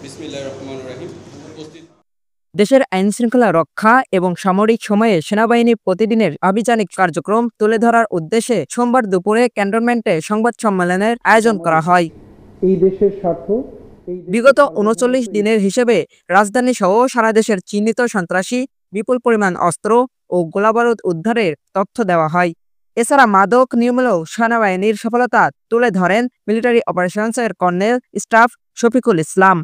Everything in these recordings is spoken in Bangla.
বিসমিল্লাহির রহমানির রহিম। দেশের আইনশৃঙ্খলা রক্ষা এবং সামরিক সময়ে সেনাবাহিনীর প্রতিদিনের আভিযানিক কার্যক্রম তুলে ধরার উদ্দেশ্যে সোমবার দুপুরে ক্যান্টনমেন্টে সংবাদ সম্মেলনের আয়োজন করা হয়। এই দেশের স্বার্থ বিগত ৩৯ দিনের হিসেবে রাজধানী সহ সারা দেশের চিহ্নিত সন্ত্রাসী, বিপুল পরিমাণ অস্ত্র ও গোলাবারুদ উদ্ধারের তথ্য দেওয়া হয়। এছাড়া মাদক নির্মূলেও সেনাবাহিনীর সফলতা তুলে ধরেন military অপারেশনসের colonel staff Shafiqul Islam.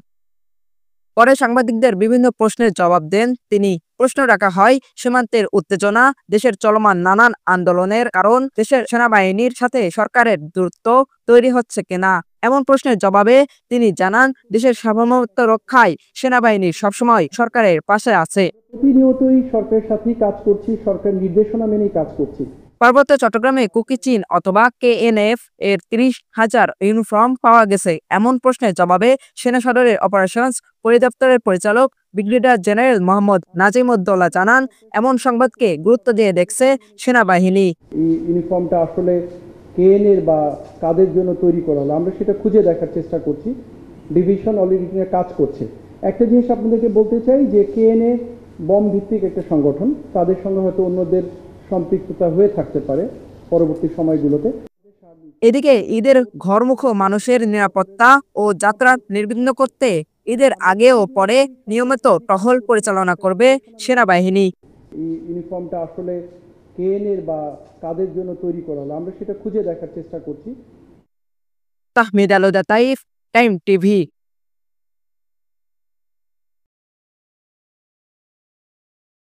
পরে সাংবাদিকদের বিভিন্ন প্রশ্নের জবাব দেন তিনি। প্রশ্ন রাখা হয়, সীমান্তের উত্তেজনা, দেশের চলমান নানান আন্দোলনের কারণ দেশের সেনাবাহিনীর সাথে সরকারের দূরত্ব তৈরি হচ্ছে কিনা। এমন প্রশ্নের জবাবে তিনি জানান, দেশের সার্বভৌমত্ব রক্ষায় সেনাবাহিনী সবসময় সরকারের পাশে আছে। প্রতিনিয়তই সরকারের সাথেই কাজ করছি, সরকার নির্দেশনা মেনেই কাজ করছি। পার্বত্য চট্টগ্রামে কুকি চিন অথবা কেএনএফ এর ৩০,০০০ ইউনিফর্ম পাওয়া গেছে এমন প্রশ্নের জবাবে সেনা সদরের অপারেশনস পরিদপ্তরের পরিচালক ব্রিগেডিয়ার জেনারেল মোহাম্মদ নাজিমুদ্দৌলা জানান, এমন সংবাদকে গুরুত্ব দিয়ে দেখছে সেনাবাহিনী। এই ইউনিফর্মটা আসলে কেএনএর বা কাদের জন্য তৈরি করা হলো আমরা সেটা খুঁজে দেখার চেষ্টা করছি। ডিভিশন অলরেডি কাজ করছে। একটা জিনিস আপনাদেরকে বলতে চাই যে কেএনএ বম ভিত্তিক একটা সংগঠন, তাদের সঙ্গে হয়তো অন্যদের সম্পৃক্ততা হয়ে থাকতে পারে পরবর্তী সময়গুলোতে। এদিকে ঈদের ঘরমুখো মানুষের নিরাপত্তা ও যাত্রা নির্বিঘ্ন করতে ঈদের আগে ও পরে নিয়মিত টহল পরিচালনা করবে সেনাবাহিনী। এই ইউনিফর্মটা আসলে কেএনএর বা কাদের জন্য তৈরি করা হলো আমরা সেটা খুঁজে দেখার চেষ্টা করছি। তাহমিদ আল তাইফ, টাইম টিভি।